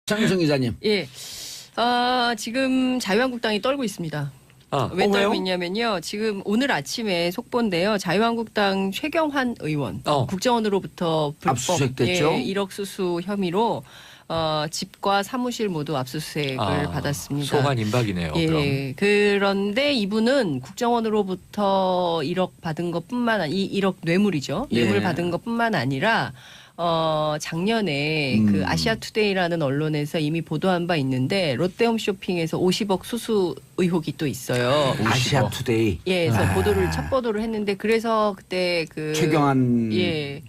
장윤성 기자님. 예. 지금 자유한국당이 떨고 있습니다. 왜 떨고 왜요? 있냐면요. 지금 오늘 아침에 속보인데요. 자유한국당 최경환 의원 국정원으로부터 불법 압수수색됐죠? 1억 수수 혐의로 집과 사무실 모두 압수수색을 받았습니다. 소환 임박이네요. 예. 그런데 이분은 국정원으로부터 1억 받은 것뿐만 아니 1억 뇌물이죠. 뇌물 받은 것뿐만 아니라 작년에 그 아시아투데이라는 언론에서 이미 보도한 바 있는데 롯데홈쇼핑에서 50억 수수 의혹이 또 있어요. 아시아투데이. 예, 그래서 첫 보도를 했는데 그래서 그때 그 최경환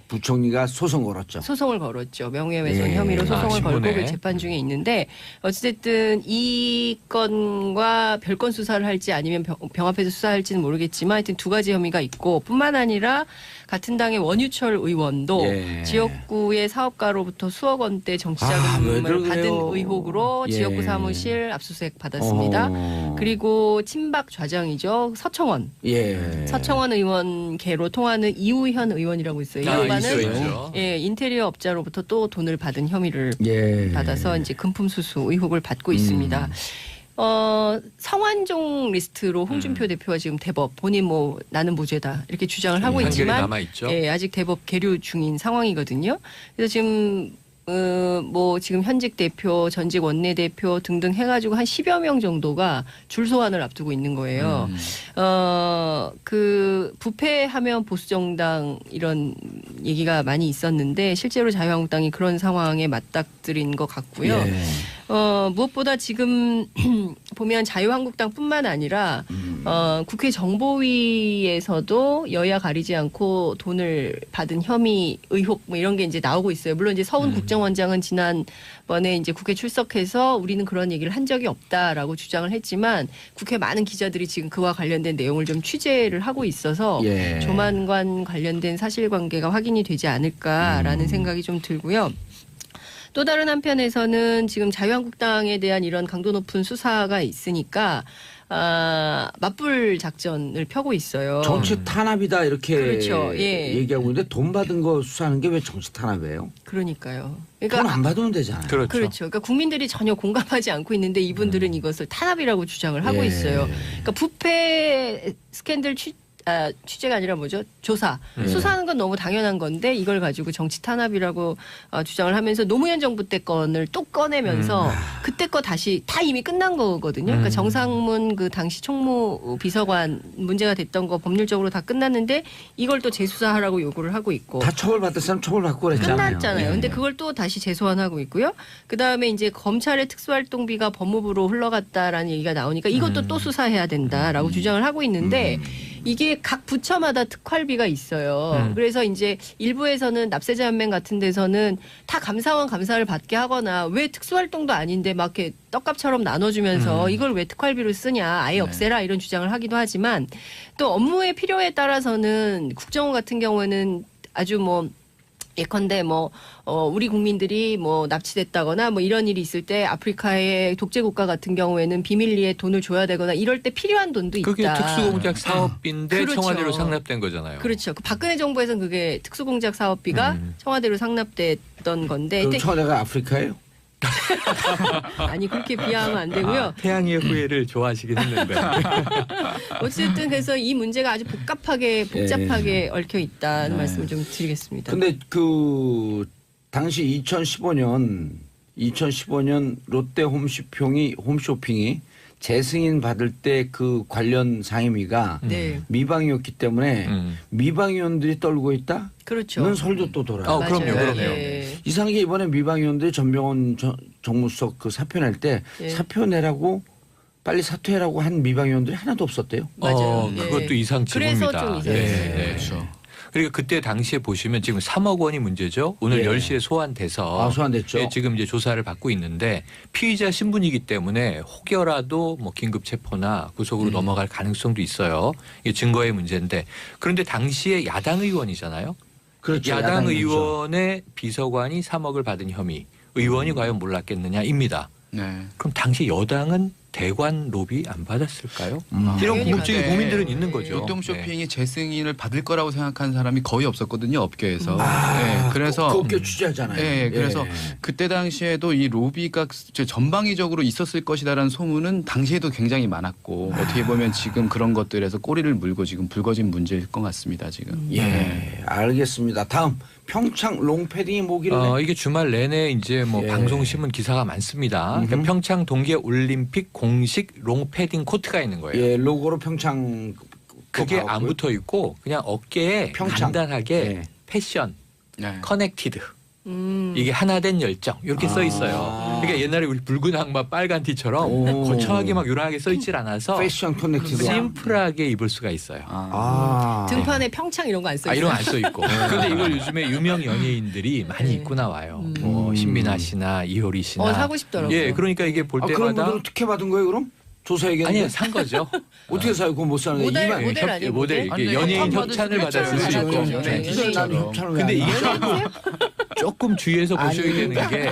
부총리가 소송 걸었죠. 소송을 걸었죠. 명예훼손 혐의로 소송을 걸고 그 재판 중에 있는데 어찌됐든 이 건과 별건 수사를 할지 아니면 병합해서 수사할지는 모르겠지만 하여튼 두 가지 혐의가 있고 뿐만 아니라 같은 당의 원유철 의원도 지역구의 사업가로부터 수억 원대 정치자금을 받은 의혹으로 지역구 사무실 압수수색 받았습니다. 그리고 친박 좌장이죠. 서청원. 서청원 의원 계로 통하는 이우현 의원이라고 있어요. 이 양반은 인테리어 업자로부터 또 돈을 받은 혐의를 받아서 이제 금품 수수 의혹을 받고 있습니다. 성완종 리스트로 홍준표 대표가 지금 대법 본인 뭐 나는 무죄다 이렇게 주장을 하고 있지만 아직 대법 계류 중인 상황이거든요. 그래서 지금 뭐 지금 현직 대표, 전직 원내대표 등등 해가지고 한 10여 명 정도가 줄 소환을 앞두고 있는 거예요. 그 부패하면 보수정당 이런 얘기가 많이 있었는데 실제로 자유한국당이 그런 상황에 맞닥뜨린 것 같고요. 무엇보다 지금 보면 자유한국당뿐만 아니라 국회 정보위에서도 여야 가리지 않고 돈을 받은 혐의, 의혹 뭐 이런 게 이제 나오고 있어요. 물론 이제 서훈 국정원장은 지난번에 이제 국회 출석해서 우리는 그런 얘기를 한 적이 없다라고 주장을 했지만 국회 많은 기자들이 지금 그와 관련된 내용을 좀 취재를 하고 있어서 조만간 관련된 사실관계가 확인이 되지 않을까라는 생각이 좀 들고요. 또 다른 한편에서는 지금 자유한국당에 대한 이런 강도 높은 수사가 있으니까 맞불 작전을 펴고 있어요. 정치 탄압이다 이렇게 얘기하고 있는데 돈 받은 거 수사하는 게 왜 정치 탄압이에요? 그러니까요. 돈 안 받으면 되잖아요. 그렇죠. 그러니까 국민들이 전혀 공감하지 않고 있는데 이분들은 이것을 탄압이라고 주장을 하고 있어요. 그러니까 부패 스캔들 취재가 아니라 뭐죠? 조사. 수사하는 건 너무 당연한 건데 이걸 가지고 정치 탄압이라고 주장을 하면서 노무현 정부 때 건을 또 꺼내면서 그때 거 다시 다 이미 끝난 거거든요. 그러니까 정상문 그 당시 총무 비서관 문제가 됐던 거 법률적으로 다 끝났는데 이걸 또 재수사하라고 요구를 하고 있고. 다 처벌받을 사람 처벌받고 그랬잖아요. 끝났잖아요. 근데 그걸 또 다시 재소환하고 있고요. 그다음에 이제 검찰의 특수활동비가 법무부로 흘러갔다라는 얘기가 나오니까 이것도 또 수사해야 된다라고 주장을 하고 있는데 이게 각 부처마다 특활비가 있어요. 그래서 이제 일부에서는 납세자연맹 같은 데서는 다 감사원 감사를 받게 하거나 왜 특수활동도 아닌데 막 이렇게 떡값처럼 나눠주면서 이걸 왜 특활비로 쓰냐 아예 없애라 이런 주장을 하기도 하지만 또 업무의 필요에 따라서는 국정원 같은 경우에는 아주 뭐 예컨대 뭐 우리 국민들이 뭐 납치됐다거나 뭐 이런 일이 있을 때 아프리카의 독재 국가 같은 경우에는 비밀리에 돈을 줘야 되거나 이럴 때 필요한 돈도 있다. 그게 특수공작 사업비인데 청와대로 상납된 거잖아요. 그렇죠. 그 박근혜 정부에서는 그게 특수공작 사업비가 청와대로 상납됐던 건데. 그럼 청와대가 아프리카예요? 아니 그렇게 비하하면 안 되고요. 태양의 후예를 좋아하시긴 했는데. 어쨌든 그래서 이 문제가 아주 복잡하게 얽혀 있다는 말씀을 좀 드리겠습니다. 근데 그 당시 2015년 롯데 홈쇼핑이 재승인 받을 때 그 관련 상임위가 미방이었기 때문에 미방위원들이 떨고 있다? 그렇죠. 는 설도 또 돌아요. 그럼요. 이상하게 이번에 미방위원들이 전병헌 정무수석 그 사표 낼 때 사표 내라고 빨리 사퇴하라고 한 미방위원들이 하나도 없었대요. 맞아요. 그것도 이상치입니다. 그래서 좀 이상했어요. 그렇죠. 그리고 그때 당시에 보시면 지금 3억 원이 문제죠. 오늘 10시에 소환돼서 소환됐죠. 지금 이제 조사를 받고 있는데 피의자 신분이기 때문에 혹여라도 뭐 긴급 체포나 구속으로 넘어갈 가능성도 있어요. 이게 증거의 문제인데 그런데 당시에 야당 의원이잖아요. 그렇죠. 야당 의원의 비서관이 3억을 받은 혐의. 의원이 과연 몰랐겠느냐입니다. 그럼 당시 여당은 대관 로비 안 받았을까요? 이런 당연히 궁금증이 받아요. 국민들은 있는 거죠. 롯데홈쇼핑이 재승인을 받을 거라고 생각하는 사람이 거의 없었거든요, 업계에서. 아, 그래서 그 업계 취재하잖아요. 네, 그래서 그때 당시에도 이 로비가 전방위적으로 있었을 것이다라는 소문은 당시에도 굉장히 많았고 어떻게 보면 지금 그런 것들에서 꼬리를 물고 지금 불거진 문제일 것 같습니다, 지금. 예, 알겠습니다. 다음 평창 롱패딩이 뭐길래? 이게 주말 내내 이제 뭐 예. 방송신문 기사가 많습니다. 그러니까 평창 동계 올림픽 공식 롱패딩 코트가 있는 거예요. 예, 로고로 평창 그게 나왔고요. 안 붙어 있고 그냥 어깨에 평창. 간단하게 예. 패션, 네. 커넥티드. 이게 하나된 열정 이렇게 써 있어요. 그러니까 옛날에 우리 붉은 악마 빨간 티처럼 오. 거창하게 막 요란하게 써 있질 않아서 패션 커넥티드. 심플하게 입을 수가 있어요. 아. 등판에 평창 이런 거 안 써 있어요. 이런 거 안 써 있고. 그런데 이걸 요즘에 유명 연예인들이 많이 입고 나와요. 뭐 신민아 씨나 이효리 씨나. 사고 싶더라고요. 예, 그러니까 이게 볼 그럼 때마다 분들은 특혜 받은 거예요, 그럼? 조사해야겠는데. 아니 산 거죠. 어떻게 사요? 그거 못 사는 모델, 거예요. 모델 아니에요, 모델 모델? 이게 연예인 협찬 협찬을 받을 받았을 수 수 있고. 있죠. 네. 연예인 나는 티처럼. 협찬을 근데 왜 이게 안 해요? 조금 주의해서 보셔야 아니, 되는 게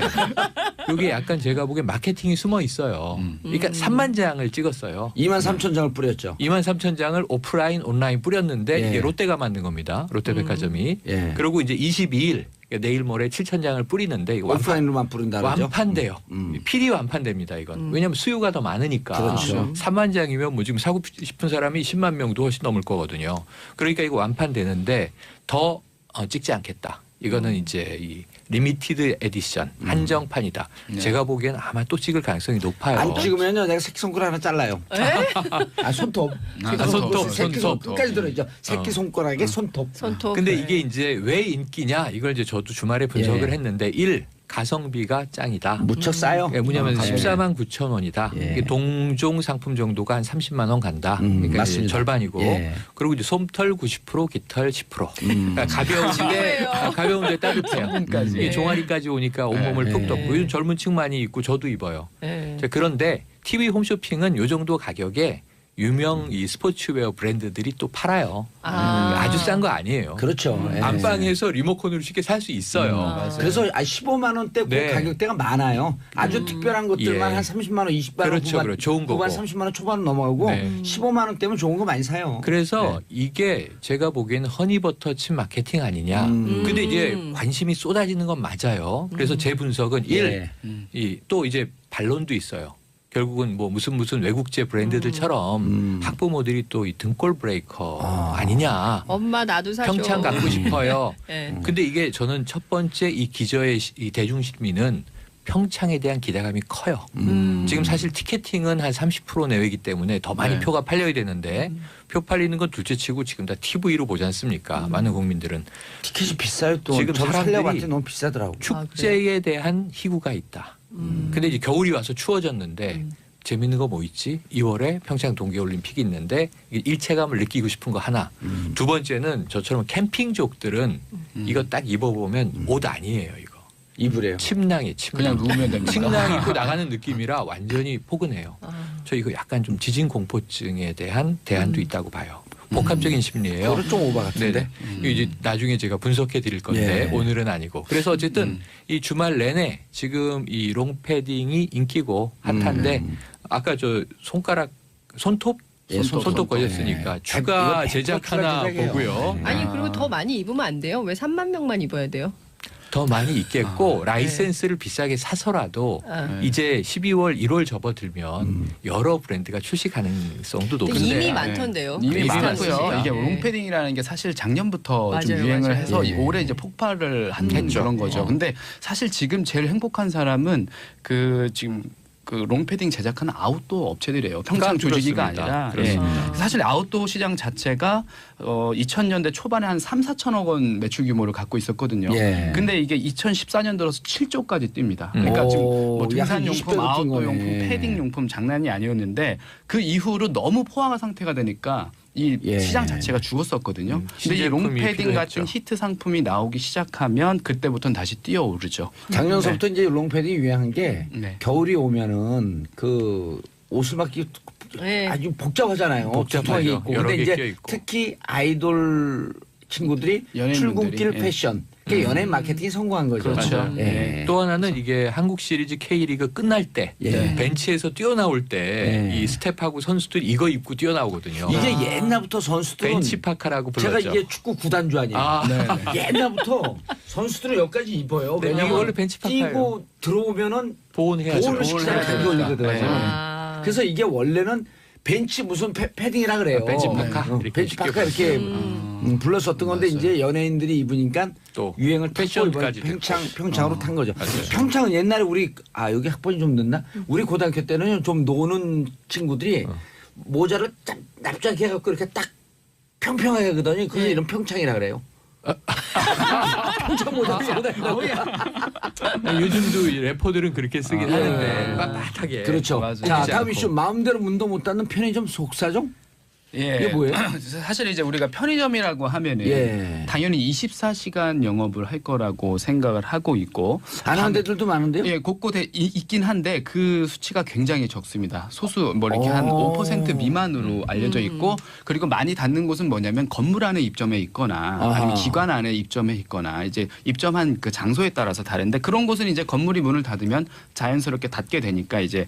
이게 약간 제가 보기엔 마케팅이 숨어 있어요. 그러니까 3만 장을 찍었어요. 23,000장을 뿌렸죠. 23,000장을 오프라인 온라인 뿌렸는데 예. 이게 롯데가 만든 겁니다. 롯데백화점이. 예. 그리고 이제 22일 그러니까 내일 모레 7,000장을 뿌리는데 이거 오프라인으로만 뿌린다 그러죠. 완판돼요. 필히 완판됩니다. 이건. 왜냐하면 수요가 더 많으니까. 그렇죠. 3만 장이면 뭐 지금 사고 싶은 사람이 10만 명도 훨씬 넘을 거거든요. 그러니까 이거 완판되는데 더 찍지 않겠다. 이거는 이제 이 리미티드 에디션 한정판이다. 네. 제가 보기에는 아마 또 찍을 가능성이 높아요. 안 찍으면요, 내가 새끼손가락 하나 잘라요. 아, 손톱. 손톱, 새끼손 손톱. 끝까지 들어있죠. 새끼손가락에 손톱. 손톱. 근데 네. 이게 이제 왜 인기냐 이걸 이제 저도 주말에 분석을 예. 했는데 가성비가 짱이다. 무쳐 싸요. 예, 뭐냐면 가성비. 14만 9천 원이다. 예. 이게 동종 상품 정도가 한 30만 원 간다. 그러니까 이제 맞습니다. 절반이고 예. 그리고 이제 솜털 90%, 깃털 10%. 그러니까 가벼운데 따뜻해요. 성분까지. 이게 종아리까지 오니까 온몸을 예. 푹 덮고 요즘 젊은 층 많이 입고 저도 입어요. 네. 자, 그런데 TV 홈쇼핑은 요 정도 가격에 유명 이 스포츠웨어 브랜드들이 또 팔아요. 아주 싼 거 아니에요. 그렇죠. 예. 안방에서 리모컨으로 쉽게 살 수 있어요. 맞아요. 그래서 15만 원대 네. 그 가격대가 많아요. 아주 특별한 것들만 예. 한 30만 원, 20만 원 그렇죠, 후반, 그렇죠. 좋은 후반 거고. 30만 원 초반 넘어가고 네. 15만 원대면 좋은 거 많이 사요. 그래서 이게 제가 보기에는 허니버터 칩 마케팅 아니냐. 근데 이제 관심이 쏟아지는 건 맞아요. 그래서 제 분석은 예. 또 이제 반론도 있어요. 결국은 뭐 무슨 외국제 브랜드들처럼 학부모들이 또 이 등골 브레이커 아니냐. 엄마 나도 사줘. 평창 갖고 싶어요. 네. 근데 이게 저는 첫 번째 이 기저의 이 대중시민은 평창에 대한 기대감이 커요. 지금 사실 티켓팅은 한 30% 내외이기 때문에 더 많이 네. 표가 팔려야 되는데 표 팔리는 건 둘째치고 지금 다 TV로 보지 않습니까? 많은 국민들은 티켓이 비싸요 또. 지금 저도 사람들이 살려고 봤더니 너무 비싸더라고. 축제에 대한 희구가 있다. 근데 이제 겨울이 와서 추워졌는데 재밌는 거 뭐 있지? 2월에 평창 동계올림픽이 있는데 일체감을 느끼고 싶은 거 하나. 두 번째는 저처럼 캠핑족들은 이거 딱 입어보면 옷 아니에요 이거. 이불에요. 침낭이 그냥 누우면 됩니다. 침낭 입고 나가는 느낌이라 완전히 포근해요. 저 이거 약간 좀 지진 공포증에 대한 대안도 있다고 봐요. 복합적인 심리예요. 그거는 좀 오바 같은데. 네네. 이거 이제 나중에 제가 분석해 드릴 건데 예. 오늘은 아니고. 그래서 어쨌든 이 주말 내내 지금 이 롱패딩이 인기고 핫한데 아까 저 손톱 예, 손톱 걸렸으니까 추가 이거 제작 100% 하나 제작이에요. 보고요. 아니 그리고 더 많이 입으면 안 돼요? 왜 3만 명만 입어야 돼요? 더 많이 있겠고 라이센스를 비싸게 사서라도 이제 12월 1월 접어들면 여러 브랜드가 출시 가능성도 근데 높은데 이미 많던데요. 이미 이미 많고요. 많습니다. 이게 네. 롱패딩이라는 게 사실 작년부터 좀 맞아요, 유행을 맞아요. 해서 예. 올해 이제 폭발을 한 했죠. 그런 거죠. 근데 사실 지금 제일 행복한 사람은 그 지금 그 롱패딩 제작하는 아웃도어 업체들이에요. 평창 조직이가 그렇습니다. 아니라. 그렇습니다. 예. 사실 아웃도어 시장 자체가 2000년대 초반에 한 3, 4천억 원 매출 규모를 갖고 있었거든요. 예. 근데 이게 2014년 들어서 7조까지 뜁니다. 그러니까 지금 뭐 오, 등산용품, 약 20배 아웃도어 뛴 용품, 거네. 패딩 용품 장난이 아니었는데 그 이후로 너무 포화가 상태가 되니까 이 예. 시장 자체가 죽었었거든요. 근데 이 신제품이 롱패딩 필요했죠. 같은 히트 상품이 나오기 시작하면 그때부터는 다시 뛰어오르죠. 작년서부터 이제 롱패딩이 유행한 게 네. 겨울이 오면은 그 옷을 막 네. 아주 복잡하잖아요. 복잡하죠. 두툼하게 입고. 여러 근데 개 이제 껴있고. 특히 아이돌 친구들이 연예인분들이, 출근길 예. 패션. 그게 연예인 마케팅이 성공한 거죠. 그렇죠. 예. 또 하나는 이게 한국 시리즈 K리그 끝날 때 예. 벤치에서 뛰어나올 때 이 예. 스텝하고 선수들이 이거 입고 뛰어나오거든요. 이게 옛날부터 선수들은 벤치 파카라고 제가 불렀죠. 이게 축구 구단주 아니에요. 아, 옛날부터 선수들은 여기까지 입어요. 네, 왜냐면 이게 원래 벤치 파카예요. 뛰고 들어오면은 보온해야죠. 보호를 시키잖아요. 감기 걸리거든요. 아. 그래서 이게 원래는 벤치 무슨 패딩이라 그래요. 벤치 파카? 이렇게 벤치 쉽게 파카 이렇게 불렀었던 건데 맞아요. 이제 연예인들이 입으니까 또 유행을 타고 패션까지 이번에 평창으로 탄 거죠. 맞아요. 평창은 옛날에 우리 여기 학번이 좀 늦나? 우리 고등학교 때는 좀 노는 친구들이 모자를 딱 납작해 갖고 이렇게 딱 평평하게 하거든요. 그래서 이런 평창이라 그래요. 평창 모자 쓰고 다닌다고. 요즘도 이 래퍼들은 그렇게 쓰긴 예. 하는데 빳빳하게. 그렇죠. 맞아요. 자, 꾸미지 다음 않고. 이슈 마음대로 문도 못 닫는 편의점 속사정? 예. 이게 뭐예요? 사실 이제 우리가 편의점이라고 하면은 예. 당연히 24시간 영업을 할 거라고 생각을 하고 있고 안 하는 데들도 많은데요? 예, 곳곳에 있긴 한데 그 수치가 굉장히 적습니다. 소수 뭐 이렇게 한 5% 미만으로 알려져 있고 그리고 많이 닫는 곳은 뭐냐면 건물 안에 입점해 있거나 아니면 아하. 기관 안에 입점해 있거나 이제 입점한 그 장소에 따라서 다른데 그런 곳은 이제 건물이 문을 닫으면 자연스럽게 닫게 되니까 이제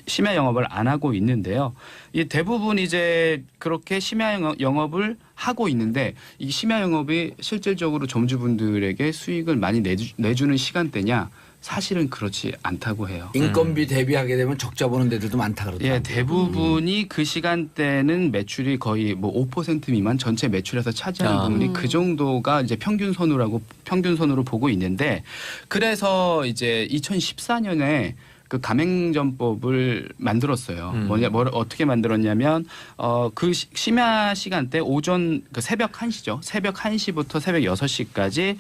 심야 영업을 안 하고 있는데요. 이 대부분 이제 그렇게 심야 영업을 하고 있는데 이 심야 영업이 실질적으로 점주분들에게 수익을 많이 내주는 시간대냐 사실은 그렇지 않다고 해요. 인건비 대비하게 되면 적자 보는 데들도 많다 그러더라고요. 예, 대부분이 그 시간대는 매출이 거의 뭐 5% 미만 전체 매출에서 차지하는 부분이 그 정도가 이제 평균선으로 보고 있는데 그래서 이제 2014년에 그 가맹점법을 만들었어요. 어떻게 만들었냐면 그 심야 시간대 오전 그 새벽 1시죠. 새벽 1시부터 새벽 6시까지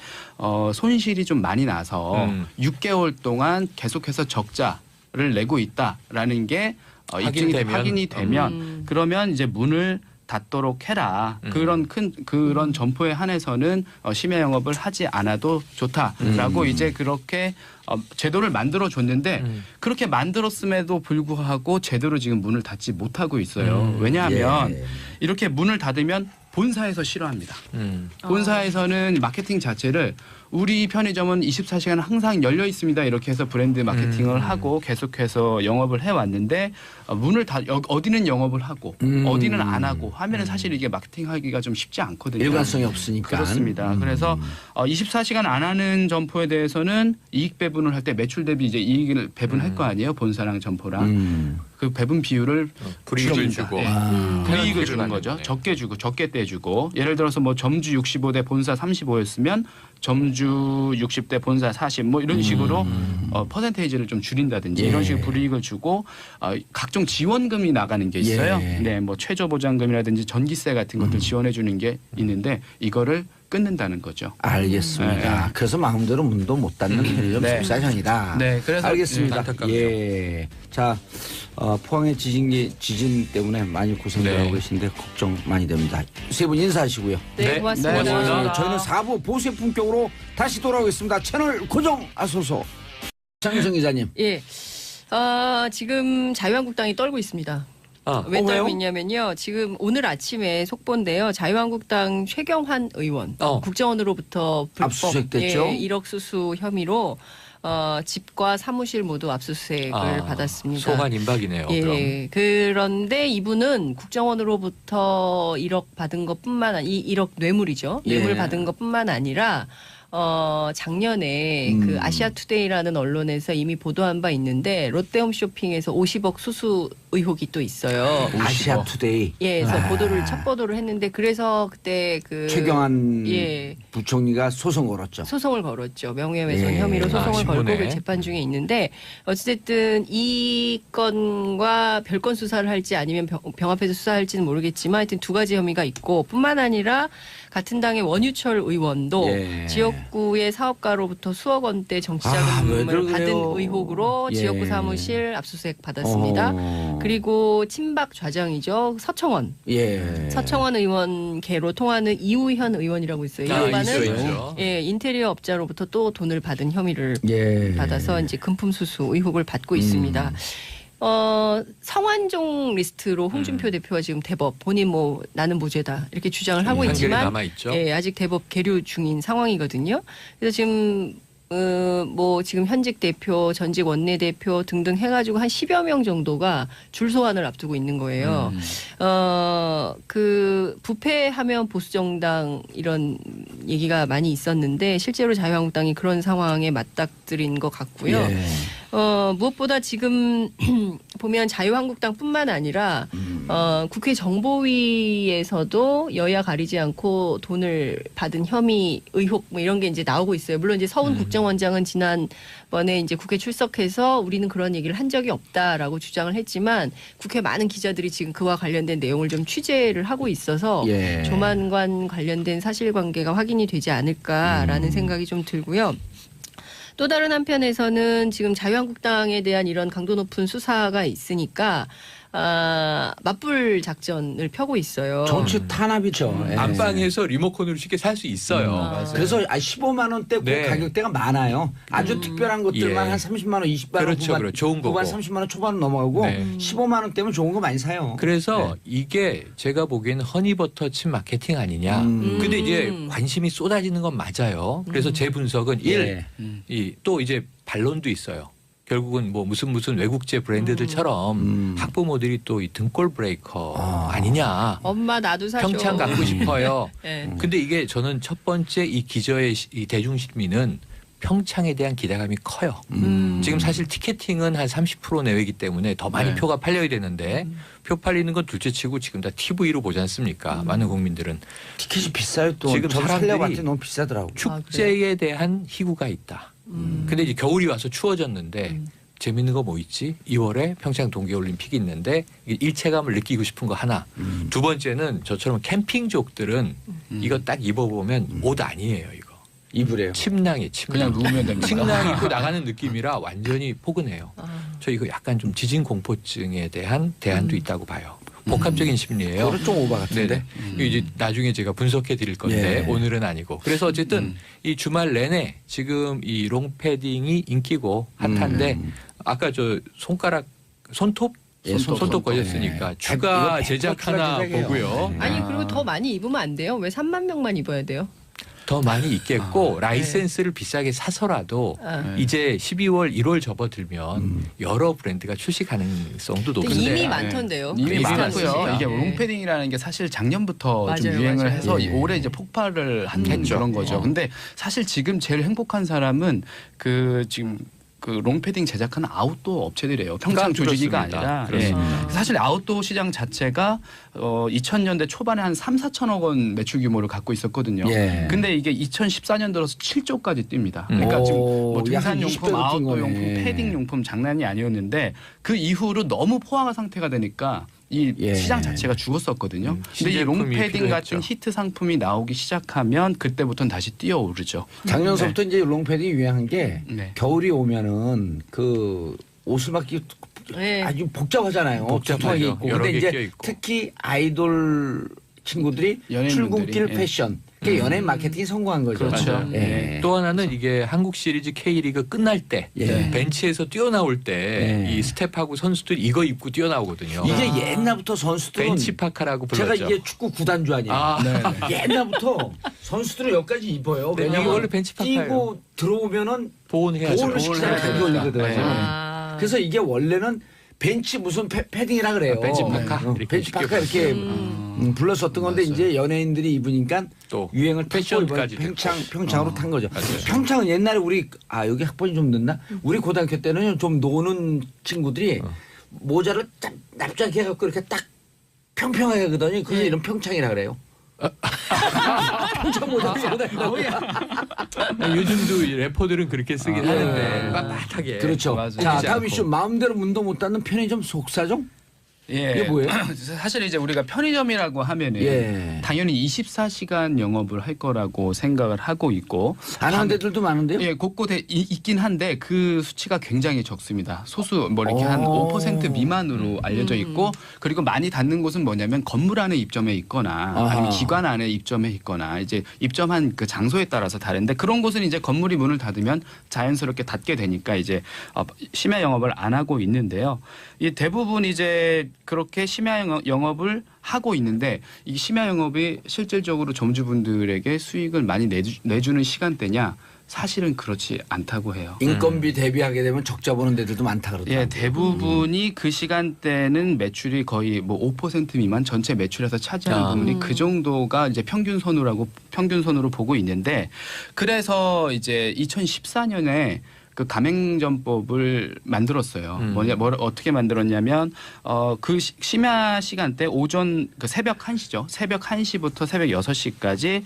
손실이 좀 많이 나서 6개월 동안 계속해서 적자를 내고 있다라는 게 확인이 되면 그러면 이제 문을 닫도록 해라. 그런 점포에 한해서는 심야 영업을 하지 않아도 좋다라고 이제 그렇게 제도를 만들어 줬는데 그렇게 만들었음에도 불구하고 제대로 지금 문을 닫지 못하고 있어요. 왜냐하면 이렇게 문을 닫으면 본사에서 싫어합니다. 본사에서는 마케팅 자체를 우리 편의점은 24시간 항상 열려 있습니다. 이렇게 해서 브랜드 마케팅을 하고 계속해서 영업을 해왔는데 문을 어디는 영업을 하고 어디는 안 하고 하면은 사실 이게 마케팅하기가 좀 쉽지 않거든요. 일관성이 없으니까. 그렇습니다. 그래서 24시간 안 하는 점포에 대해서는 이익 배분을 할 때 매출 대비 이제 이익을 배분할 거 아니에요. 본사랑 점포랑. 그 배분 비율을 불이익을 줄입니다. 주고. 예. 불이익을 주는 거죠. 적게 주고 적게 떼주고 예를 들어서 뭐 점주 65대 본사 35였으면 점주 60대 본사 40 뭐 이런 식으로 퍼센테이지를 좀 줄인다든지 이런 식으로 불이익을 주고 각종 지원금이 나가는 게 있어요. 네, 뭐 최저 보장금이라든지 전기세 같은 것들 지원해 주는 게 있는데 이거를 끊는다는 거죠. 알겠습니다. 그래서 마음대로 문도 못 닫는 편의점 네. 속사정이다. 네, 그래서 알겠습니다. 안타깝죠. 예. 자, 포항의 지진 때문에 많이 고생을 하고 계신데 걱정 많이 됩니다. 세 분 인사하시고요. 네, 고맙습니다. 네, 고맙습니다. 저희는 4부 보수의 품격으로 다시 돌아오겠습니다. 채널 고정하소서. 장윤성 기자님. 예. 지금 자유한국당이 떨고 있습니다. 왜 왜요? 떨고 있냐면요. 지금 오늘 아침에 속보인데요. 자유한국당 최경환 의원 국정원으로부터 불법 압수수색됐죠? 1억 수수 혐의로 집과 사무실 모두 압수수색을 받았습니다. 소환 임박이네요. 예. 그런데 이분은 국정원으로부터 1억 받은 것뿐만 1억 뇌물이죠. 뇌물 받은 것뿐만 아니라 작년에 그 아시아투데이라는 언론에서 이미 보도한 바 있는데 롯데홈쇼핑에서 50억 수수 의혹이 또 있어요. 아시아투데이. 예, 그래서 첫 보도를 했는데 그래서 그때 그 최경환 부총리가 소송 걸었죠. 소송을 걸었죠. 명예훼손 혐의로 소송을 걸고 그 재판 중에 있는데 어쨌든 이 건과 별건 수사를 할지 아니면 병합해서 수사할지는 모르겠지만 하여튼 두 가지 혐의가 있고 뿐만 아니라 같은 당의 원유철 의원도 지역구의 사업가로부터 수억 원대 정치자금을 받은 의혹으로 지역구 사무실 압수수색 받았습니다. 그리고 친박 좌정이죠. 서청원. 서청원 의원 계로 통하는 이우현 의원이라고 있어요. 이 양반은 인테리어 업자로부터 또 돈을 받은 혐의를 받아서 이제 금품 수수 의혹을 받고 있습니다. 성완종 리스트로 홍준표 대표가 지금 대법 본인 뭐 나는 무죄다 이렇게 주장을 하고 한결이 있지만 남아 있죠. 예, 아직 대법 계류 중인 상황이거든요. 그래서 지금 뭐 지금 현직 대표, 전직 원내대표 등등 해가지고 한 10여 명 정도가 줄 소환을 앞두고 있는 거예요. 그 부패하면 보수정당 이런 얘기가 많이 있었는데 실제로 자유한국당이 그런 상황에 맞닥뜨린 것 같고요. 예. 무엇보다 지금 보면 자유한국당뿐만 아니라 국회 정보위에서도 여야 가리지 않고 돈을 받은 혐의 의혹 뭐 이런 게 이제 나오고 있어요. 물론 이제 서훈 국정원장은 지난번에 이제 국회 출석해서 우리는 그런 얘기를 한 적이 없다라고 주장을 했지만 국회 많은 기자들이 지금 그와 관련된 내용을 좀 취재를 하고 있어서 예. 조만간 관련된 사실관계가 확인이 되지 않을까라는 생각이 좀 들고요. 또 다른 한편에서는 지금 자유한국당에 대한 이런 강도 높은 수사가 있으니까 맞불 작전을 펴고 있어요. 정치 탄압이죠. 예. 안방에서 리모컨으로 쉽게 살 수 있어요. 그래서 15만 원대 네. 가격대가 많아요. 아주 특별한 것들만 예. 한 30만 원, 20만 원 그렇죠, 그렇죠. 좋은 거고. 후반 30만 원 초반 넘어가고 네. 15만 원 때면 좋은 거 많이 사요. 그래서 이게 제가 보기에는 허니버터 칩 마케팅 아니냐. 근데 이제 관심이 쏟아지는 건 맞아요. 그래서 제 분석은 예. 또 이제 반론도 있어요. 결국은 뭐 무슨 외국제 브랜드들처럼 학부모들이 또 이 등골 브레이커 아니냐. 엄마 나도 사줘. 평창 갖고 싶어요. 네. 근데 이게 저는 첫 번째 이 기저의 이 대중시민은 평창에 대한 기대감이 커요. 지금 사실 티켓팅은 한 30% 내외이기 때문에 더 많이 네. 표가 팔려야 되는데 표 팔리는 건 둘째치고 지금 다 TV로 보지 않습니까? 많은 국민들은. 티켓이 비싸요 또. 지금 저도 사람들이 살려봤더니 너무 비싸더라고. 축제에 대한 희구가 있다. 근데 이제 겨울이 와서 추워졌는데 재밌는 거 뭐 있지? 2월에 평창 동계올림픽이 있는데 일체감을 느끼고 싶은 거 하나. 두 번째는 저처럼 캠핑족들은 이거 딱 입어보면 옷 아니에요 이거. 이불이에요. 침낭이에요 침낭. 그냥 누우면 됩니다. 침낭 입고 나가는 느낌이라 완전히 포근해요. 저 이거 약간 좀 지진 공포증에 대한 대안도 있다고 봐요. 복합적인 심리예요. 그건 좀 오바 같은데. 이거 이제 나중에 제가 분석해 드릴 건데 예. 오늘은 아니고. 그래서 어쨌든 이 주말 내내 지금 이 롱패딩이 인기고 핫한데 아까 저 손톱 예, 손톱 걸렸으니까 예. 추가 이거 제작 100% 하나 제작이에요. 보고요. 아니 그리고 더 많이 입으면 안 돼요? 왜 3만 명만 입어야 돼요? 더 많이 있겠고 라이센스를 비싸게 사서라도 이제 12월 1월 접어들면 여러 브랜드가 출시 가능성도 근데 높은데 이미 많던데요. 이미 이미 많고요. 많습니다. 이게 네. 롱패딩이라는 게 사실 작년부터 좀 맞아요, 유행을 맞아요. 해서 예. 올해 이제 폭발을 한 했죠. 그런 거죠. 근데 사실 지금 제일 행복한 사람은 그 지금 그 롱패딩 제작하는 아웃도어 업체들이에요. 평창 조직이가 그렇습니다. 아니라. 그렇습니다. 예. 사실 아웃도어 시장 자체가 2000년대 초반에 한 3, 4천억 원 매출 규모를 갖고 있었거든요. 예. 근데 이게 2014년 들어서 7조까지 뜁니다. 그러니까 오, 지금 뭐 약 등산용품, 20배로 뛴 아웃도어 거네. 용품, 패딩 용품 장난이 아니었는데 그 이후로 너무 포화가 상태가 되니까 이 예. 시장 자체가 죽었었거든요. 근데 이 신제품이 롱패딩 같은 필요했죠. 히트 상품이 나오기 시작하면 그때부터는 다시 뛰어오르죠. 작년서부터 이제 롱패딩이 유행한 게 네. 겨울이 오면은 그 옷을 막 네. 아주 복잡하잖아요. 복잡하죠. 두툼하게 입고. 여러 근데 개 이제 껴있고. 특히 아이돌 친구들이 연예인분들이, 출근길 예. 패션. 그게 연예인 마케팅이 성공한 거죠. 그렇죠. 예. 네. 또 하나는 이게 한국 시리즈 K리그 끝날 때 예. 벤치에서 뛰어나올 때 이 예. 스텝하고 선수들이 이거 입고 뛰어나오거든요. 이게 옛날부터 선수들은 벤치파카라고 제가 불렀죠. 이게 축구 구단주 아니에요. 아, 네. 옛날부터 선수들은 여기까지 입어요. 네, 왜냐면 이게 원래 벤치파카예요. 뛰고 들어오면은 보온해야죠. 보온을 시키잖아요. 보온을 감기 걸리거든요. 네. 아. 그래서 이게 원래는 벤치 무슨 패딩이라 그래요. 벤치파카? 이렇게 벤치파카 쉽게 이렇게 불렀었던 건데 맞아요. 이제 연예인들이 입으니까 또 유행을 타고 패션까지 이번 됐고. 평창으로 탄 거죠. 맞아요. 평창은 옛날에 우리 여기 학번이 좀 늦나? 우리 고등학교 때는 좀 노는 친구들이 모자를 딱 납작해 갖고 이렇게 딱 평평하게 하거든요. 그래서 이런 평창이라 그래요. 평창 모자 쓰고 다니고. 요즘도 이 래퍼들은 그렇게 쓰긴 하는데 빳빳하게. 그렇죠. 맞아요. 자, 보이지 다음 않고. 이슈 마음대로 문도 못 닫는 편의점 속사정? 예. 이게 뭐예요? 사실 이제 우리가 편의점이라고 하면은 예. 당연히 24시간 영업을 할 거라고 생각을 하고 있고 안 하는 데들도 많은데요? 예, 곳곳에 있긴 한데 그 수치가 굉장히 적습니다. 소수 뭐 이렇게 한 5% 미만으로 알려져 있고 그리고 많이 닫는 곳은 뭐냐면 건물 안에 입점해 있거나 아니면 기관 안에 입점해 있거나 이제 입점한 그 장소에 따라서 다른데 그런 곳은 이제 건물이 문을 닫으면 자연스럽게 닫게 되니까 이제 심야 영업을 안 하고 있는데요. 이 대부분 이제 그렇게 심야 영업을 하고 있는데 이 심야 영업이 실질적으로 점주분들에게 수익을 많이 내주는 시간대냐? 사실은 그렇지 않다고 해요. 인건비 대비하게 되면 적자 보는 데들도 많다 그러더라고요. 예, 대부분이 그 시간대는 매출이 거의 뭐 5% 미만 전체 매출에서 차지하는 부분이 그 정도가 이제 평균선으로 보고 있는데 그래서 이제 2014년에 그 가맹점법을 만들었어요. 어떻게 만들었냐면 그 심야 시간대 오전 그 새벽 1시죠. 새벽 1시부터 새벽 6시까지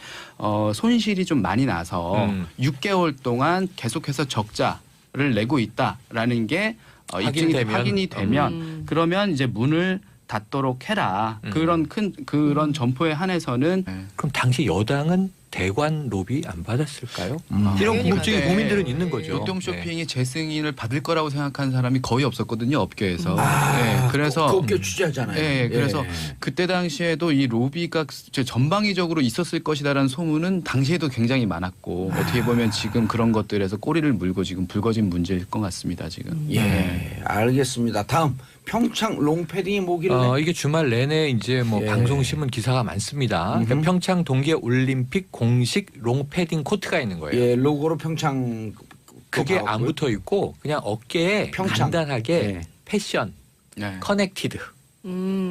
손실이 좀 많이 나서 6개월 동안 계속해서 적자를 내고 있다라는 게 확인이 되면 그러면 이제 문을 닫도록 해라. 그런 점포에 한해서는 그럼 당시 여당은 대관 로비 안 받았을까요? 이런 궁금증이 네. 국민들은 있는 거죠. 교통쇼핑이 재승인을 받을 거라고 생각하는 사람이 거의 없었거든요. 업계에서. 그래서 그 업계 취재하잖아요. 네, 그래서 그때 당시에도 이 로비가 전방위적으로 있었을 것이다라는 소문은 당시에도 굉장히 많았고 어떻게 보면 지금 그런 것들에서 꼬리를 물고 지금 불거진 문제일 것 같습니다. 지금. 예, 알겠습니다. 다음 평창 롱패딩이 뭐길래? 이게 주말 내내 이제 뭐 방송 신문 기사가 많습니다. 그러니까 평창 동계 올림픽 공식 롱패딩 코트가 있는 거예요. 예, 로고로 평창 그게 안 붙어 있고 그냥 어깨에 평창. 간단하게 패션, 네. 커넥티드.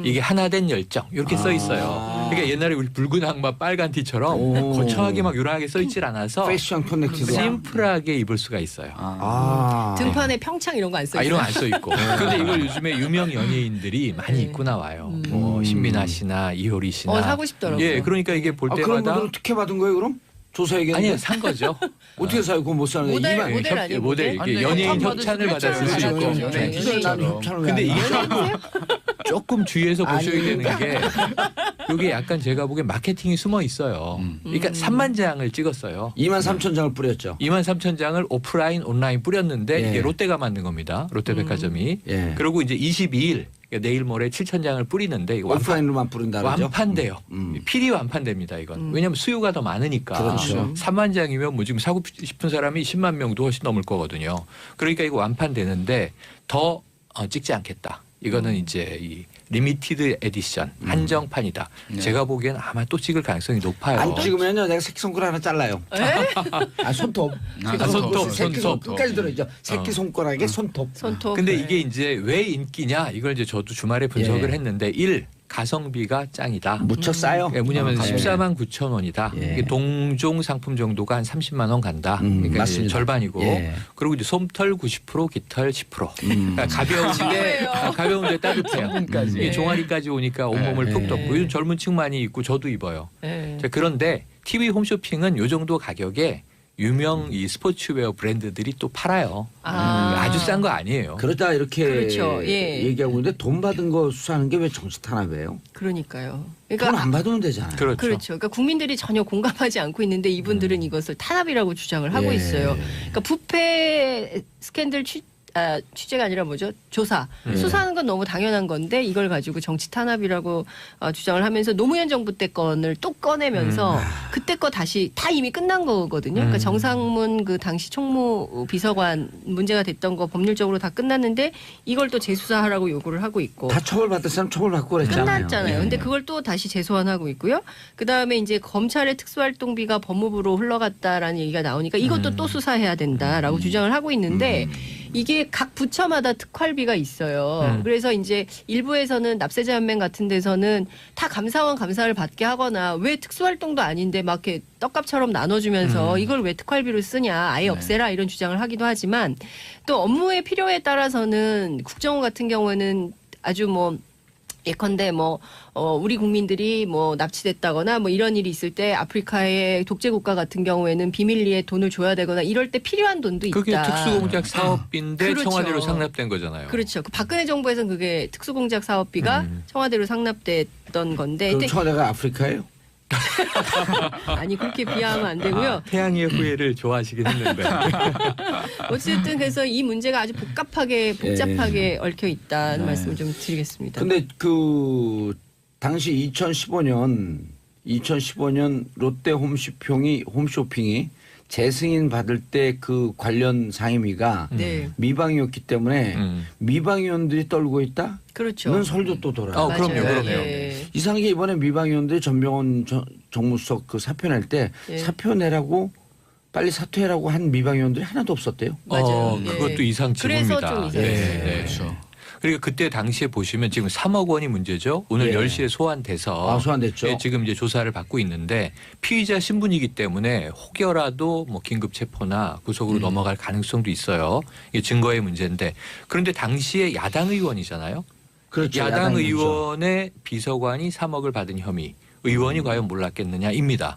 이게 하나 된 열정 이렇게 써 있어요. 그러니까 옛날에 우리 붉은 악마 빨간 티처럼 거창하게 막 요란하게 써 있질 않아서 패션 커넥티드. 심플하게 입을 수가 있어요. 등판에 평창 이런 거 안 써 있어요. 이런 거 안 써 있고. 근데 이걸 요즘에 유명 연예인들이 많이 입고 나와요. 뭐 신민아 씨나 이효리 씨나. 사고 싶더라고요. 예, 그러니까 이게 볼 그런 때마다 분들은 특혜 받은 거예요, 그럼? 조사해야겠는데. 아니 산 거죠. 어떻게 사요? 그거 못 사는 모델, 거예요. 모델 아니에요? 모델 모델? 이게 연예인 협찬 협찬을 받을 받았을 수 수 있죠. 있고. 연예인 티셔츠처럼. 근데 이게 조금 주의해서 보셔야 아니, 되는 게 이게 약간 제가 보기엔 마케팅이 숨어 있어요. 그러니까 3만 장을 찍었어요. 23,000장을 뿌렸죠. 23,000장을 오프라인 온라인 뿌렸는데 예. 이게 롯데가 만든 겁니다. 롯데백화점이. 예. 그리고 이제 22일 그러니까 내일 모레 7,000장을 뿌리는데 이거 오프라인으로만 뿌린다 그러죠. 완판돼요. 필히 완판됩니다. 이건. 왜냐하면 수요가 더 많으니까. 그렇죠. 3만 장이면 뭐 지금 사고 싶은 사람이 10만 명도 훨씬 넘을 거거든요. 그러니까 이거 완판되는데 더 찍지 않겠다. 이거는 이제 이 리미티드 에디션 한정판이다. 제가 보기엔 아마 또 찍을 가능성이 높아요. 안 찍으면요, 내가 새끼손가락 하나 잘라요. 손톱. 손톱, 새끼손 손톱. 끝까지 들어있죠. 새끼손가락에 손톱. 손톱. 근데 네. 이게 이제 왜 인기냐 이걸 이제 저도 주말에 분석을 예. 했는데 가성비가 짱이다. 무척 싸요. 뭐냐면 가격이. 14만 9천 원이다. 예. 이게 동종 상품 정도가 한 30만 원 간다. 그러니까 이제 맞습니다. 절반이고 예. 그리고 이제 솜털 90%, 깃털 10%. 그러니까 가벼운데 따뜻해요. 이게 종아리까지 오니까 온몸을 푹 덮고 요즘 젊은 층 많이 입고 저도 입어요. 네. 자, 그런데 TV 홈쇼핑은 요 정도 가격에 유명 이 스포츠웨어 브랜드들이 또 팔아요. 아주 싼 거 아니에요. 그러다 이렇게 그렇죠. 예. 얘기하고 있는데 돈 받은 거 수사하는 게 왜 정치 탄압이에요? 그러니까요. 돈 그러니까 안 받으면 되잖아요. 그렇죠. 그렇죠. 그러니까 국민들이 전혀 공감하지 않고 있는데 이분들은 이것을 탄압이라고 주장을 하고 예. 있어요. 그러니까 부패 스캔들 취재가 아니라 뭐죠? 조사. 수사하는 건 너무 당연한 건데 이걸 가지고 정치 탄압이라고 주장을 하면서 노무현 정부 때 건을 또 꺼내면서 그때 거 다시 다 이미 끝난 거거든요. 그러니까 정상문 그 당시 총무 비서관 문제가 됐던 거 법률적으로 다 끝났는데 이걸 또 재수사하라고 요구를 하고 있고. 다 처벌받을 사람 처벌받고 그랬잖아요. 끝났잖아요. 예. 근데 그걸 또 다시 재소환하고 있고요. 그다음에 이제 검찰의 특수활동비가 법무부로 흘러갔다라는 얘기가 나오니까 이것도 또 수사해야 된다라고 주장을 하고 있는데 이게 각 부처마다 특활비가 있어요. 그래서 이제 일부에서는 납세자연맹 같은 데서는 다 감사원 감사를 받게 하거나 왜 특수활동도 아닌데 막 이렇게 떡값처럼 나눠주면서 이걸 왜 특활비로 쓰냐 아예 없애라 이런 주장을 하기도 하지만 또 업무의 필요에 따라서는 국정원 같은 경우에는 아주 뭐 예컨대 우리 국민들이 납치됐다거나 이런 일이 있을 때 아프리카의 독재 국가 같은 경우에는 비밀리에 돈을 줘야 되거나 이럴 때 필요한 돈도 있다. 그게 특수공작 사업비인데 그렇죠. 청와대로 상납된 거잖아요. 그렇죠. 그 박근혜 정부에서는 그게 특수공작 사업비가 청와대로 상납됐던 건데 그럼 청와대가 아프리카예요? 아니 그렇게 비하하면 안 되고요. 태양의 후예를 좋아하시긴 했는데. 어쨌든 그래서 이 문제가 아주 복잡하게 얽혀 있다는 말씀을 좀 드리겠습니다. 근데 그 당시 2015년 롯데 홈쇼핑이 재승인 받을 때 그 관련 상임위가 네. 미방이었기 때문에 미방위원들이 떨고 있다? 그렇죠. 는 설도 또 돌아요. 그럼요, 맞아요. 그럼요. 예. 이상하게 이번에 미방위원들이 전병헌 정무수석 그 사표 낼 때 예. 사표 내라고 빨리 사퇴해라고 한 미방위원들이 하나도 없었대요. 맞아요. 예. 그것도 이상지입니다. 그래서 좀 이상했어요. 그렇죠. 그러니까 그때 당시에 보시면 지금 3억 원이 문제죠. 오늘 예. 10시에 소환돼서 소환됐죠. 예, 지금 이제 조사를 받고 있는데 피의자 신분이기 때문에 혹여라도 긴급 체포나 구속으로 넘어갈 가능성도 있어요. 이게 증거의 문제인데 그런데 당시에 야당 의원이잖아요. 그렇죠. 야당 야당이죠. 의원의 비서관이 3억을 받은 혐의. 의원이 과연 몰랐겠느냐입니다.